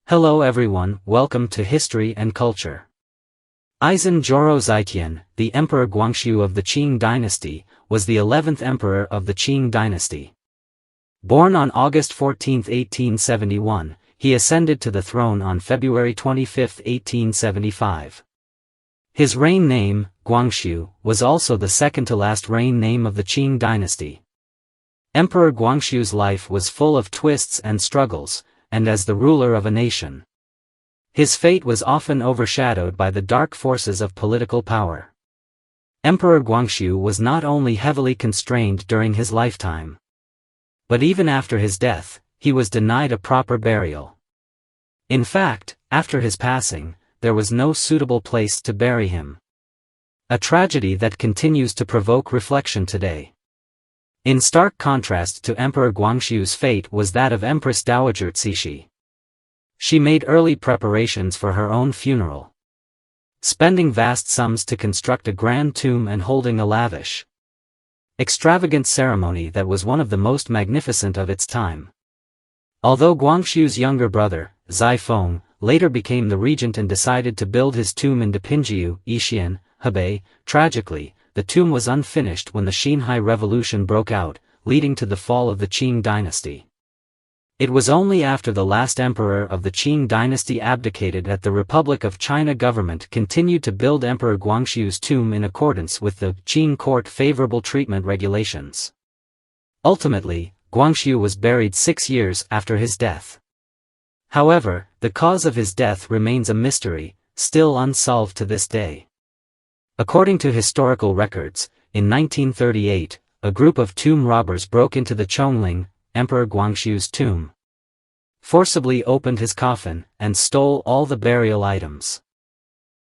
Hello everyone, welcome to History and Culture. Aizen Joro Zetian, the Emperor Guangxu of the Qing dynasty, was the 11th emperor of the Qing dynasty. Born on August 14, 1871, he ascended to the throne on February 25, 1875. His reign name, Guangxu, was also the second-to-last reign name of the Qing dynasty. Emperor Guangxu's life was full of twists and struggles, and as the ruler of a nation, his fate was often overshadowed by the dark forces of political power. Emperor Guangxu was not only heavily constrained during his lifetime, but even after his death, he was denied a proper burial. In fact, after his passing, there was no suitable place to bury him. A tragedy that continues to provoke reflection today. In stark contrast to Emperor Guangxu's fate was that of Empress Dowager Cixi. She made early preparations for her own funeral, spending vast sums to construct a grand tomb and holding a lavish, extravagant ceremony that was one of the most magnificent of its time. Although Guangxu's younger brother, Zai Feng, later became the regent and decided to build his tomb in Depingjiu, Yixian, Hebei, tragically, the tomb was unfinished when the Xinhai Revolution broke out, leading to the fall of the Qing dynasty. It was only after the last emperor of the Qing dynasty abdicated that the Republic of China government continued to build Emperor Guangxu's tomb in accordance with the Qing court favorable treatment regulations. Ultimately, Guangxu was buried 6 years after his death. However, the cause of his death remains a mystery, still unsolved to this day. According to historical records, in 1938, a group of tomb robbers broke into the Qianlong, Emperor Guangxu's tomb, forcibly opened his coffin, and stole all the burial items.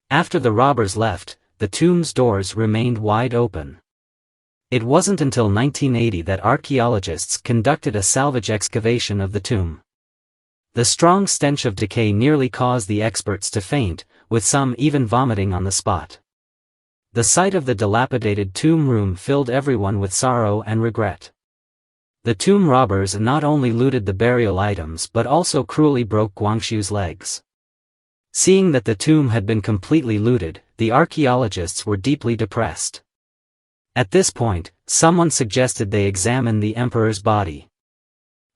After the robbers left, the tomb's doors remained wide open. It wasn't until 1980 that archaeologists conducted a salvage excavation of the tomb. The strong stench of decay nearly caused the experts to faint, with some even vomiting on the spot. The sight of the dilapidated tomb room filled everyone with sorrow and regret. The tomb robbers not only looted the burial items but also cruelly broke Guangxu's legs. Seeing that the tomb had been completely looted, the archaeologists were deeply depressed. At this point, someone suggested they examine the emperor's body.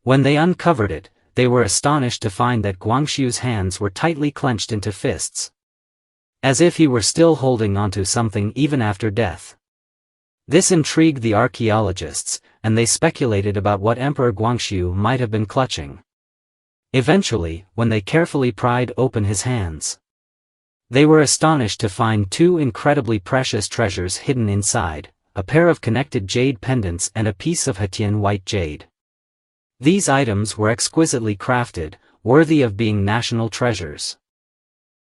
When they uncovered it, they were astonished to find that Guangxu's hands were tightly clenched into fists, as if he were still holding onto something even after death. This intrigued the archaeologists, and they speculated about what Emperor Guangxu might have been clutching. Eventually, when they carefully pried open his hands, they were astonished to find 2 incredibly precious treasures hidden inside, a pair of connected jade pendants and a piece of Zetian white jade. These items were exquisitely crafted, worthy of being national treasures.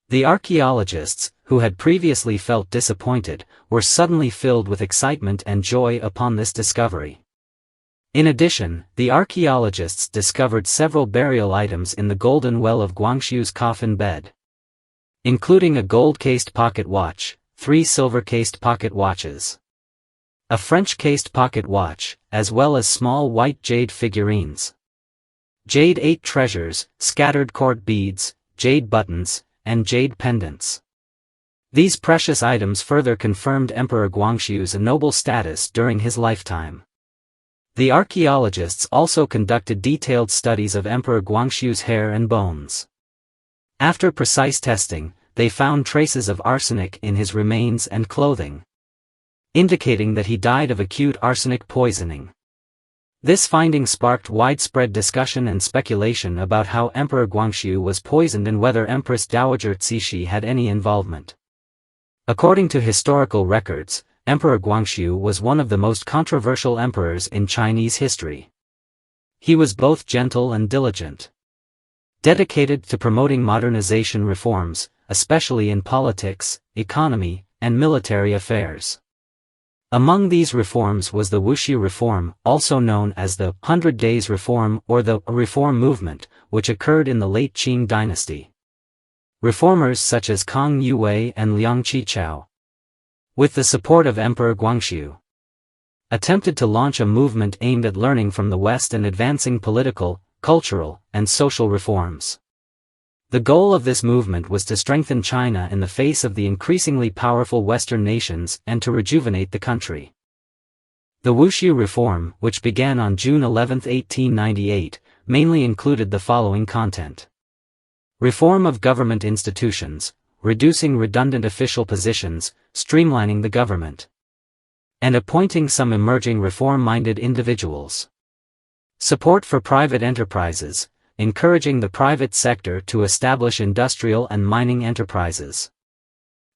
The archaeologists, who had previously felt disappointed, were suddenly filled with excitement and joy upon this discovery. In addition, the archaeologists discovered several burial items in the golden well of Guangxu's coffin bed, including a gold-cased pocket watch, 3 silver-cased pocket watches, a French-cased pocket watch, as well as small white jade figurines, jade 8 treasures, scattered court beads, jade buttons, and jade pendants. These precious items further confirmed Emperor Guangxu's noble status during his lifetime. The archaeologists also conducted detailed studies of Emperor Guangxu's hair and bones. After precise testing, they found traces of arsenic in his remains and clothing, indicating that he died of acute arsenic poisoning. This finding sparked widespread discussion and speculation about how Emperor Guangxu was poisoned and whether Empress Dowager Cixi had any involvement. According to historical records, Emperor Guangxu was one of the most controversial emperors in Chinese history. He was both gentle and diligent, dedicated to promoting modernization reforms, especially in politics, economy, and military affairs. Among these reforms was the Wuxi Reform, also known as the 100 Days Reform or the Reform Movement, which occurred in the late Qing dynasty. Reformers such as Kang Yuwei and Liang Qichao, with the support of Emperor Guangxu, attempted to launch a movement aimed at learning from the West and advancing political, cultural, and social reforms. The goal of this movement was to strengthen China in the face of the increasingly powerful Western nations and to rejuvenate the country. The Wushu Reform, which began on June 11, 1898, mainly included the following content. Reform of government institutions, reducing redundant official positions, streamlining the government, and appointing some emerging reform-minded individuals. Support for private enterprises, encouraging the private sector to establish industrial and mining enterprises.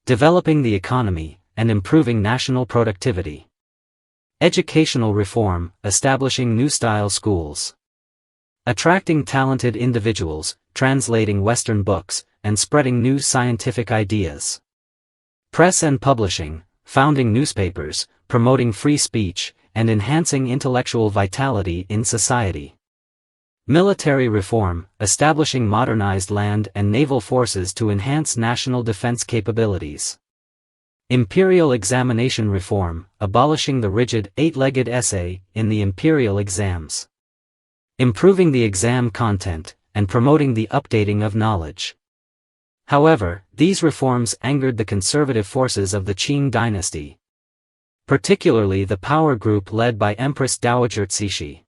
Developing the economy, and improving national productivity. Educational reform, establishing new-style schools. Attracting talented individuals, translating Western books, and spreading new scientific ideas. Press and publishing, founding newspapers, promoting free speech, and enhancing intellectual vitality in society. Military reform, establishing modernized land and naval forces to enhance national defense capabilities. Imperial examination reform, abolishing the rigid, 8-legged essay in the imperial exams. Improving the exam content, and promoting the updating of knowledge. However, these reforms angered the conservative forces of the Qing dynasty, particularly the power group led by Empress Dowager Cixi.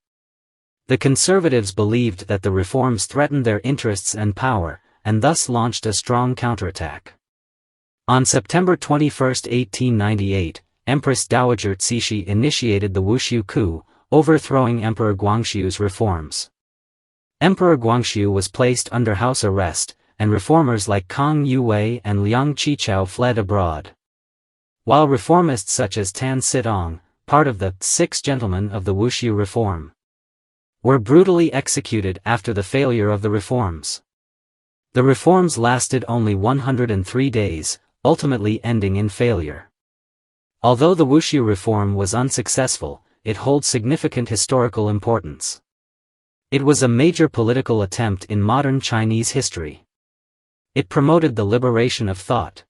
The conservatives believed that the reforms threatened their interests and power, and thus launched a strong counterattack. On September 21, 1898, Empress Dowager Cixi initiated the Wushu coup, overthrowing Emperor Guangxu's reforms. Emperor Guangxu was placed under house arrest, and reformers like Kang Yue and Liang Qichao fled abroad. While reformists such as Tan Sitong, part of the Six Gentlemen of the Wushu Reform, were brutally executed after the failure of the reforms. The reforms lasted only 103 days, ultimately ending in failure. Although the Wushu Reform was unsuccessful, it holds significant historical importance. It was a major political attempt in modern Chinese history. It promoted the liberation of thought,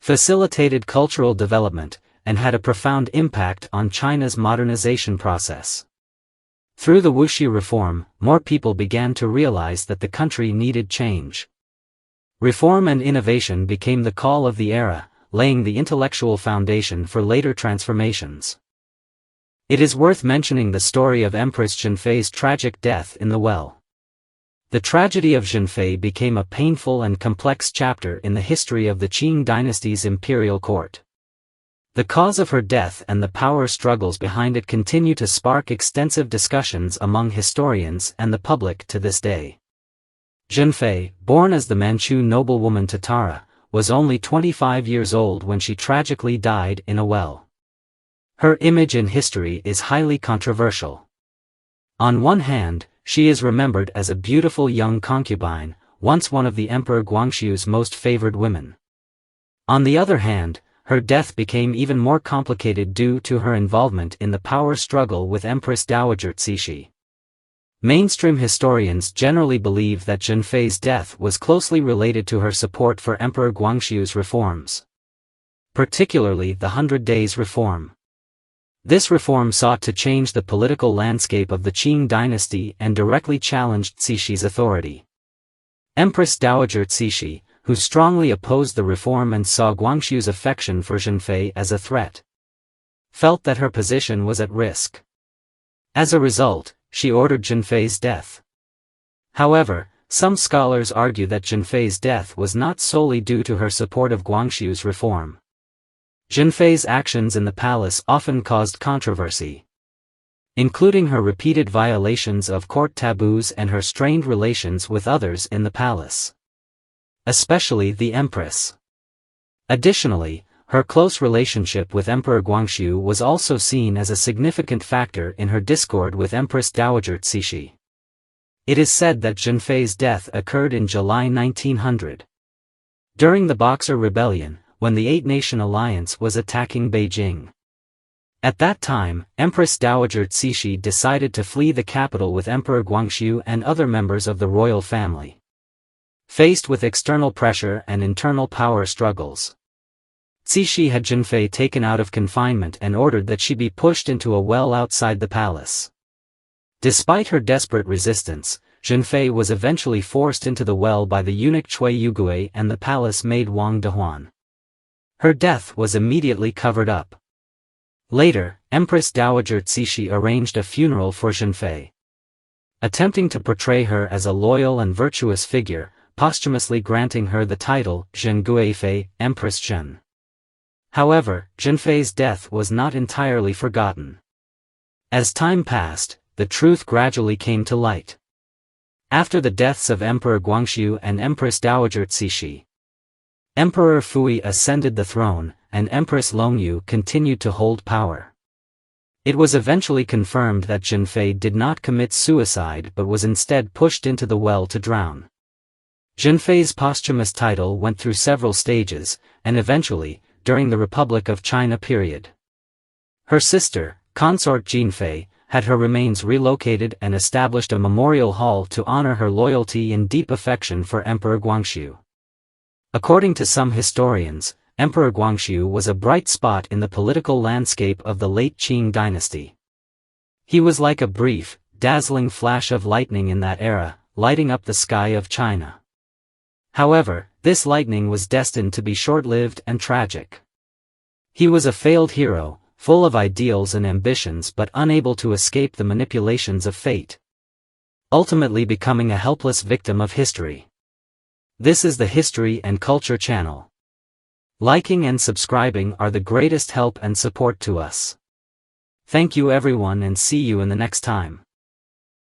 facilitated cultural development, and had a profound impact on China's modernization process. Through the Wushu Reform, more people began to realize that the country needed change. Reform and innovation became the call of the era, laying the intellectual foundation for later transformations. It is worth mentioning the story of Empress Zhenfei's tragic death in the well. The tragedy of Zhenfei became a painful and complex chapter in the history of the Qing dynasty's imperial court. The cause of her death and the power struggles behind it continue to spark extensive discussions among historians and the public to this day. Zhenfei, born as the Manchu noblewoman Tatara, was only 25 years old when she tragically died in a well. Her image in history is highly controversial. On one hand, she is remembered as a beautiful young concubine, once one of the Emperor Guangxu's most favored women. On the other hand, her death became even more complicated due to her involvement in the power struggle with Empress Dowager Cixi. Mainstream historians generally believe that Zhenfei's death was closely related to her support for Emperor Guangxu's reforms, particularly the 100 Days Reform. This reform sought to change the political landscape of the Qing dynasty and directly challenged Cixi's authority. Empress Dowager Cixi, who strongly opposed the reform and saw Guangxu's affection for Zhenfei as a threat, felt that her position was at risk. As a result, she ordered Zhenfei's death. However, some scholars argue that Zhenfei's death was not solely due to her support of Guangxu's reform. Zhenfei's actions in the palace often caused controversy, including her repeated violations of court taboos and her strained relations with others in the palace, especially the Empress. Additionally, her close relationship with Emperor Guangxu was also seen as a significant factor in her discord with Empress Dowager Cixi. It is said that Zhenfei's death occurred in July 1900, during the Boxer Rebellion, when the Eight-Nation Alliance was attacking Beijing. At that time, Empress Dowager Cixi decided to flee the capital with Emperor Guangxu and other members of the royal family. Faced with external pressure and internal power struggles, Cixi had Zhenfei taken out of confinement and ordered that she be pushed into a well outside the palace. Despite her desperate resistance, Zhenfei was eventually forced into the well by the eunuch Cui Yugui and the palace maid Wang Dehuan. Her death was immediately covered up. Later, Empress Dowager Cixi arranged a funeral for Zhenfei, attempting to portray her as a loyal and virtuous figure, posthumously granting her the title Zhen Guifei, Empress Zhen. However, Zhenfei's death was not entirely forgotten. As time passed, the truth gradually came to light. After the deaths of Emperor Guangxu and Empress Dowager Cixi, Emperor Fui ascended the throne, and Empress Longyu continued to hold power. It was eventually confirmed that Zhenfei did not commit suicide but was instead pushed into the well to drown. Zhenfei's posthumous title went through several stages, and eventually, during the Republic of China period, her sister, consort Jinfei, had her remains relocated and established a memorial hall to honor her loyalty and deep affection for Emperor Guangxu. According to some historians, Emperor Guangxu was a bright spot in the political landscape of the late Qing dynasty. He was like a brief, dazzling flash of lightning in that era, lighting up the sky of China. However, this lightning was destined to be short-lived and tragic. He was a failed hero, full of ideals and ambitions but unable to escape the manipulations of fate, ultimately becoming a helpless victim of history. This is the History and Culture channel. Liking and subscribing are the greatest help and support to us. Thank you everyone and see you in the next time.